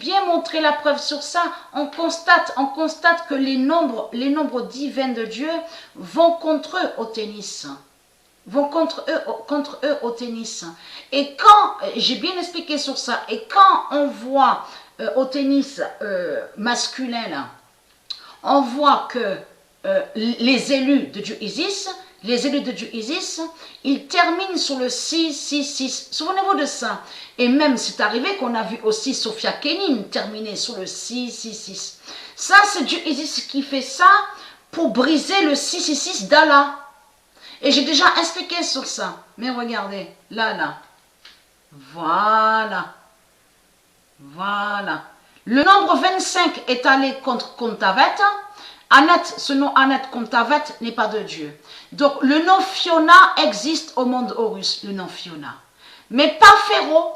bien montré la preuve sur ça. On constate que les nombres divins de Dieu vont contre eux au tennis. Vont contre eux au tennis. Et quand, j'ai bien expliqué sur ça, et quand on voit au tennis masculin, là, on voit que les élus de Dieu Isis, ils terminent sur le 6-6-6. Souvenez-vous de ça. Et même, c'est arrivé qu'on a vu aussi Sophia Kenin terminer sur le 6-6-6. Ça, c'est Dieu Isis qui fait ça pour briser le 6-6-6 d'Allah. Et j'ai déjà expliqué sur ça. Mais regardez, là. Voilà. Le nombre 25 est allé contre Kontavet. Anet, ce nom Anet Kontavet n'est pas de Dieu. Donc le nom Fiona existe au monde Horus, le nom Fiona. Mais pas Pharaon.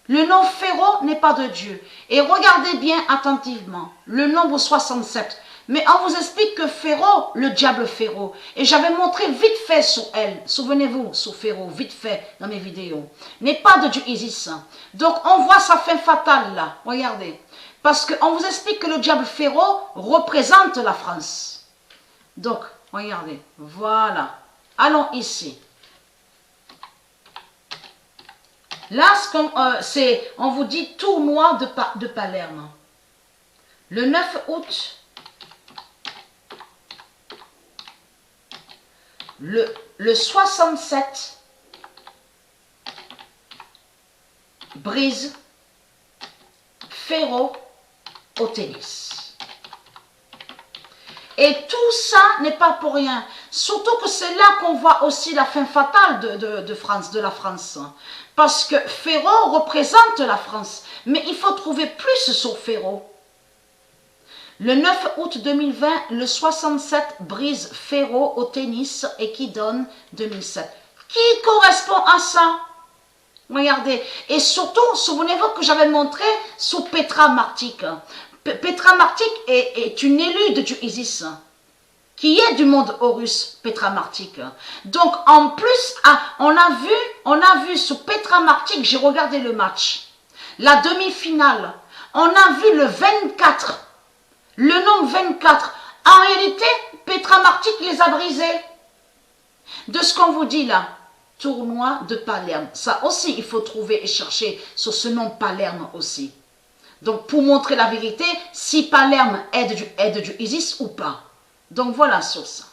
Le nom Pharaon n'est pas de Dieu. Et regardez bien attentivement, le nombre 67. Mais on vous explique que Pharaon, le diable Pharaon, et j'avais montré vite fait sur elle, souvenez-vous, sur Pharaon, vite fait dans mes vidéos, n'est pas de Dieu Isis. Donc on voit sa fin fatale là, regardez. Parce qu'on vous explique que le diable Pharaon représente la France. Donc, regardez, voilà. Allons ici. Là, on vous dit tournoi de Palerme. Le 9 août, le 67 brise Pharaon au tennis. Et tout ça n'est pas pour rien. Surtout que c'est là qu'on voit aussi la fin fatale de la France. Parce que Pharaon représente la France. Mais il faut trouver plus sur Pharaon. Le 9 août 2020, le 67 brise Pharaon au tennis et qui donne 2007. Qui correspond à ça? Regardez. Et surtout, souvenez-vous que j'avais montré sous Petra Martik. Petra Martik est une élue de Dieu Isis, qui est du monde Horus, Petra Martik. Donc, en plus, on a vu sous Petra Martik, j'ai regardé le match, la demi-finale, on a vu le 24, le nombre 24. En réalité, Petra Martik les a brisés. De ce qu'on vous dit là, tournoi de Palerme. Ça aussi, il faut trouver et chercher sur ce nom Palerme aussi. Donc, pour montrer la vérité, si Palerme est de Dieu Isis ou pas. Donc, voilà sur ça.